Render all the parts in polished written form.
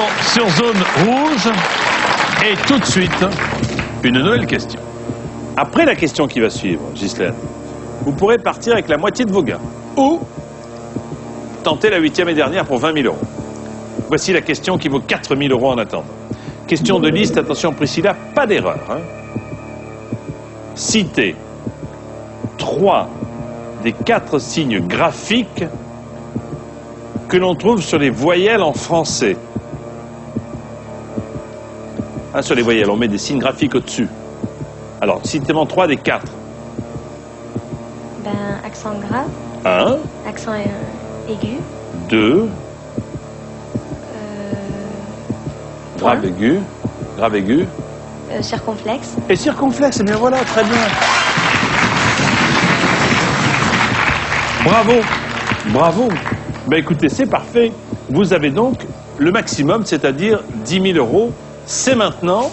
Allons sur zone rouge et tout de suite, une nouvelle question. Après la question qui va suivre, Ghislaine, vous pourrez partir avec la moitié de vos gains ou tenter la 8e et dernière pour 20 000 euros. Voici la question qui vaut 4 000 euros en attendant. Question de liste, attention Priscilla, pas d'erreur. Hein. Citez 3 des 4 signes graphiques que l'on trouve sur les voyelles en français. Hein, sur les voyelles, on met des signes graphiques au-dessus. Alors, citez-moi 3 des 4. Ben, accent grave. 1. Accent aigu. 2. Point. Grave aigu. Grave aigu. Circonflexe. Et circonflexe, eh bien voilà, très bien. Bravo. Bravo. Ben écoutez, c'est parfait. Vous avez donc le maximum, c'est-à-dire 10 000 euros. C'est maintenant.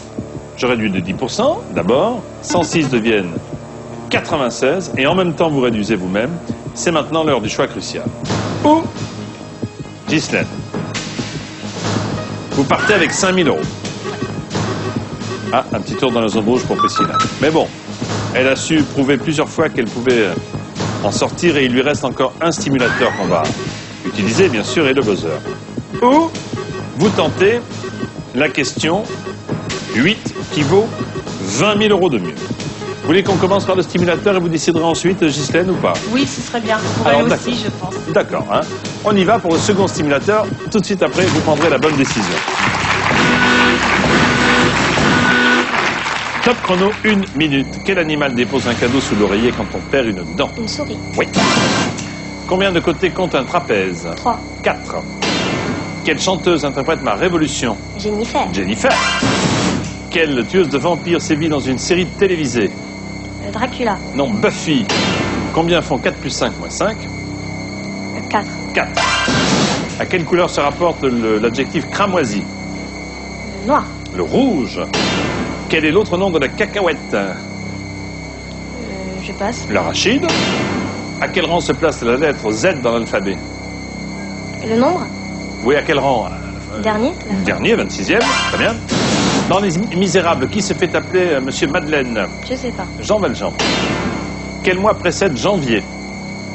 Je réduis de 10%, d'abord. 106 deviennent 96. Et en même temps, vous réduisez vous-même. C'est maintenant l'heure du choix crucial. Ou Ghislaine. Vous partez avec 5 000 euros. Ah, un petit tour dans la zone rouge pour Priscilla. Mais bon, elle a su prouver plusieurs fois qu'elle pouvait en sortir et il lui reste encore un stimulateur qu'on va utiliser, bien sûr, et le buzzer. Ou vous tentez la question 8 qui vaut 20 000 euros de mieux. Vous voulez qu'on commence par le stimulateur et vous déciderez ensuite, Ghislaine, ou pas? Oui, ce serait bien. Pour elle aussi, je pense. D'accord. Hein. On y va pour le second stimulateur. Tout de suite après, vous prendrez la bonne décision. Top chrono, 1 minute. Quel animal dépose un cadeau sous l'oreiller quand on perd une dent? Une souris. Oui. Combien de côtés compte un trapèze? 3. 4. Quelle chanteuse interprète Ma Révolution? Jennifer. Jennifer. Quelle tueuse de vampires sévit dans une série télévisée? Dracula. Non, Buffy. Combien font 4 plus 5 moins 5? 4. 4. À quelle couleur se rapporte l'adjectif cramoisi? Noir. Le rouge. Quel est l'autre nom de la cacahuète? Je passe. L'arachide. À quel rang se place la lettre Z dans l'alphabet? Le nombre? Oui, à quel rang? Dernier. Dernier, 26e. Très bien. Dans Les Misérables, qui se fait appeler Monsieur Madeleine? Je sais pas. Jean Valjean. Quel mois précède janvier?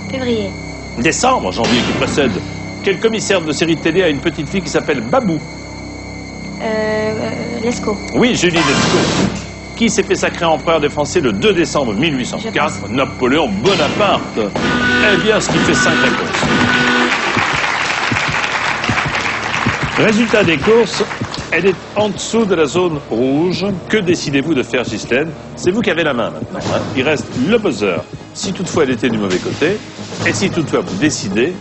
Février. Décembre, janvier qui précède. Quel commissaire de série télé a une petite fille qui s'appelle Babou? Lescaut. Oui, Julie Lescaut. Qui s'est fait sacrer empereur des Français le 2 décembre 1804? Napoléon Bonaparte. Eh bien, ce qui fait 5 réponses. Résultat des courses, elle est en dessous de la zone rouge. Que décidez-vous de faire, Ghislaine? C'est vous qui avez la main maintenant. Hein. Il reste le buzzer, si toutefois elle était du mauvais côté, et si toutefois vous décidez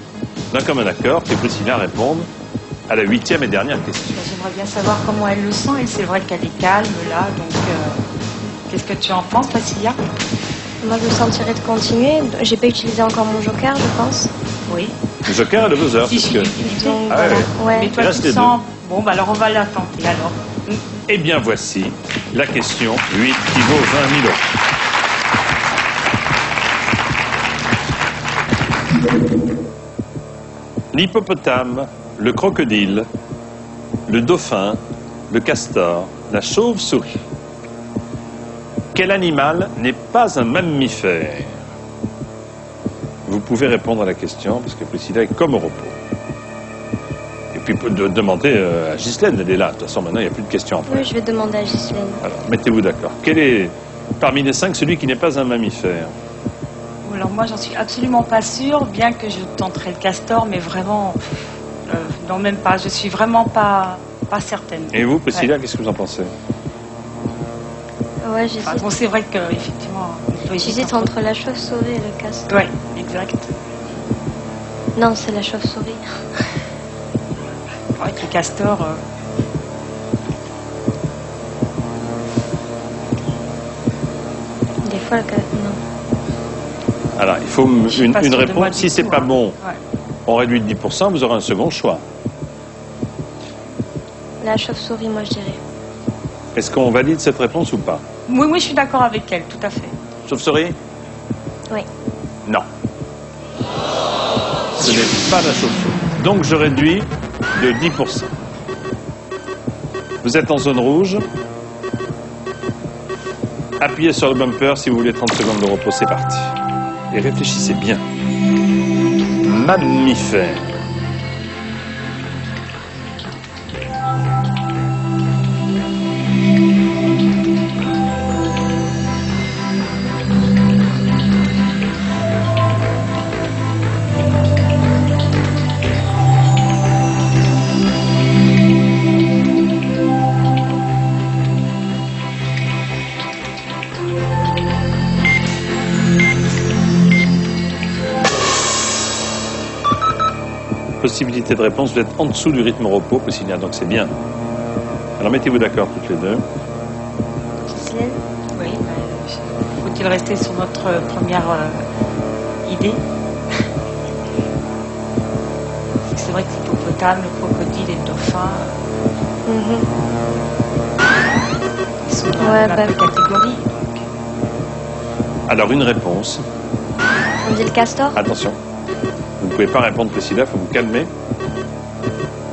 d'un commun accord que Priscilla réponde à la 8e et dernière question. J'aimerais bien savoir comment elle le sent et c'est vrai qu'elle est calme là, donc qu'est-ce que tu en penses, Priscilla? Moi, je me sentirais de continuer. J'ai pas utilisé encore mon joker, je pense. Oui. Le joker et le buzzer, Si, c'est ce si, que... utilise. Donc, Ah, voilà. ouais. Ouais. Mais toi, Il tu reste te les sens... Bon, bah alors on va la tenter, alors. Eh bien, voici la question 8 qui vaut 20 000 euros. L'hippopotame, le crocodile, le dauphin, le castor, la chauve-souris. Quel animal n'est pas un mammifère? Vous pouvez répondre à la question, parce que Priscilla est comme au repos. Et puis, demander à Ghislaine, elle est là. De toute façon, maintenant, il n'y a plus de questions après. Oui, je vais demander à Ghislaine. Alors, mettez-vous d'accord. Quel est, parmi les 5, celui qui n'est pas un mammifère? Alors moi, j'en suis absolument pas sûre, bien que je tenterai le castor, mais vraiment... non, même pas. Je suis vraiment pas certaine. Et vous, Priscilla, qu'est-ce que vous en pensez? Ouais, j'hésite. Enfin, bon, c'est vrai qu'effectivement... J'hésite entre la chauve-souris et le castor. Oui, exact. Non, c'est la chauve-souris. Avec le castor... Des fois, le castor... Non. Alors, il faut une réponse. Si c'est pas bon, ouais. on réduit de 10%, vous aurez un second choix. La chauve-souris, moi, je dirais. Est-ce qu'on valide cette réponse ou pas? Oui, je suis d'accord avec elle, tout à fait. Chauve-souris? Oui. Non. Ce n'est pas la chauve-souris. Donc, je réduis de 10%. Vous êtes en zone rouge. Appuyez sur le bumper si vous voulez 30 secondes de repos, c'est parti. Et réfléchissez bien. Mammifère. Possibilité de réponse, vous êtes en dessous du rythme repos, Priscilla, donc c'est bien. Alors mettez-vous d'accord toutes les deux. Ghislaine? Oui, faut-il rester sur notre première idée? C'est vrai que l'hippopotame, le crocodile et le dauphin, ils sont dans Ouais, la bah. même catégorie. Alors une réponse. On dit le castor? Attention. Vous ne pouvez pas répondre, Priscilla, il faut vous calmer.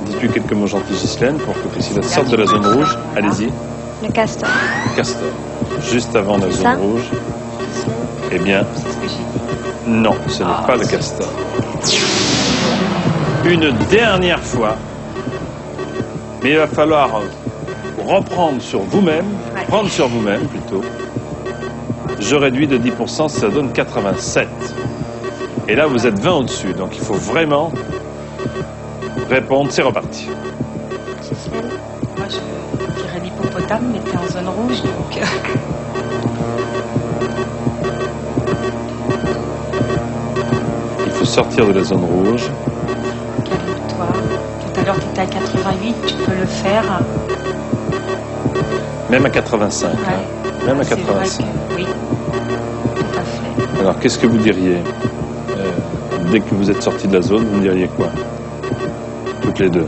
Dites-lui quelques mots gentils, Ghislaine, pour que Priscilla sorte de la zone rouge. Allez-y. Le castor. Castor. Juste avant la zone Ça rouge. Ghislaine? Eh bien, C'est ce que j'ai dit. non, ce n'est pas le castor. Une dernière fois. Mais il va falloir reprendre sur vous-même, Ouais. prendre sur vous-même plutôt. Je réduis de 10%, ça donne 87. Et là, vous êtes 20 au-dessus, donc il faut vraiment répondre. C'est reparti. Ghislaine? Moi, je dirais l'hippopotame, mais t'es en zone rouge, donc... Il faut sortir de la zone rouge. Calme-toi. Tout à l'heure, tu étais à 88, tu peux le faire. Même à 85. Ouais. Hein. Même à C'est vrai 85. que- oui, tout à fait. Alors, qu'est-ce que vous diriez dès que vous êtes sorti de la zone, vous me diriez quoi? Toutes les deux.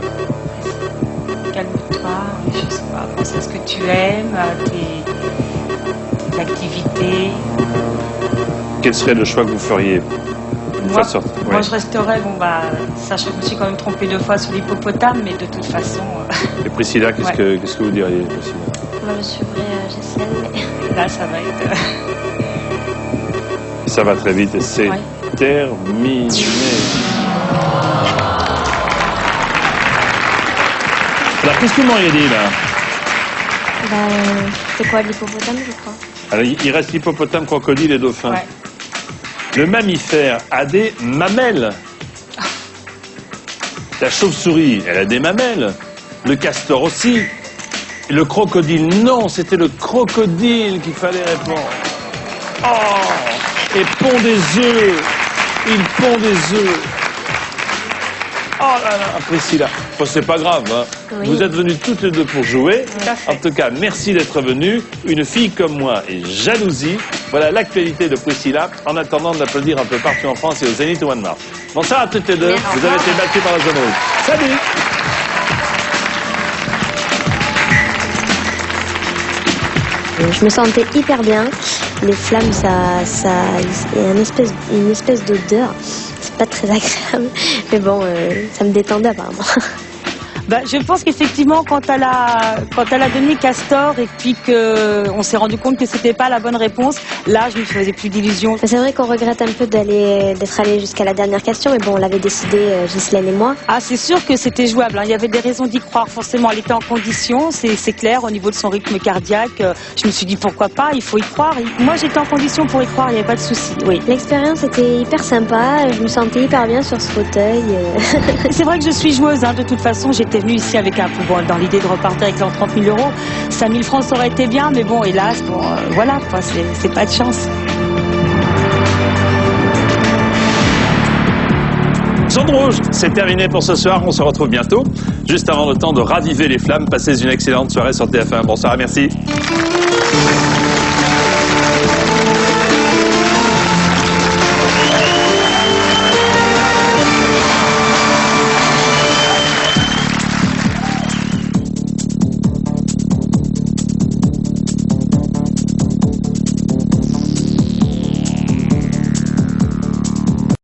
Calme-toi, je sais pas, pense à ce que tu aimes, à tes activités. Quel serait le choix que vous feriez une fois sorti? Moi, Ouais. je resterais, sachant que je me suis quand même trompée 2 fois sur l'hippopotame, mais de toute façon, Et Priscilla, qu'est-ce Ouais. que vous diriez, Priscilla? Moi, je suivrai Ghislaine, mais... là, ça va être... Ça va très vite et c'est Ouais. terminé. Alors, qu'est-ce que vous m'auriez dit, là? Bah, c'est quoi l'hippopotame, je crois? Alors, il reste l'hippopotame, crocodile et dauphin. Ouais. Le mammifère a des mamelles. La chauve-souris, elle a des mamelles. Le castor aussi. Et le crocodile, non, c'était le crocodile qu'il fallait répondre. Oh! Et pond des œufs. Il pond des œufs. Oh là là, Priscilla. Bon, c'est pas grave, hein. Oui. Vous êtes venus toutes les deux pour jouer. Tout à fait. En tout cas, merci d'être venus. Une fille comme moi et jalousie. Voilà l'actualité de Priscilla. En attendant de l'applaudir un peu partout en France et au Zénith au mois de mars. Bonsoir à toutes les deux. Merci. Vous avez été battus par la zone rouge. Salut! Je me sentais hyper bien. Les flammes, il y a une espèce d'odeur. C'est pas très agréable. Mais bon, ça me détendait apparemment. Bah, je pense qu'effectivement, quand elle a donné Castor et puis qu'on s'est rendu compte que c'était pas la bonne réponse, là, je me faisais plus d'illusions. C'est vrai qu'on regrette un peu d'être allé jusqu'à la dernière question, mais bon, on l'avait décidé, Ghislaine et moi. Ah, c'est sûr que c'était jouable, hein. Il y avait des raisons d'y croire. Forcément, elle était en condition, c'est clair, au niveau de son rythme cardiaque. Je me suis dit pourquoi pas, il faut y croire. Et moi, j'étais en condition pour y croire, il n'y avait pas de souci. Oui. L'expérience était hyper sympa, je me sentais hyper bien sur ce fauteuil. C'est vrai que je suis joueuse, hein. De toute façon, j'étais venue ici avec un peu, dans l'idée de repartir avec 30 000 euros. 5 000 francs, ça aurait été bien, mais bon, hélas, voilà, quoi, c'est pas de chance. Zone rouge, c'est terminé pour ce soir. On se retrouve bientôt. Juste avant le temps de raviver les flammes, passez une excellente soirée sur TF1. Bonsoir et merci.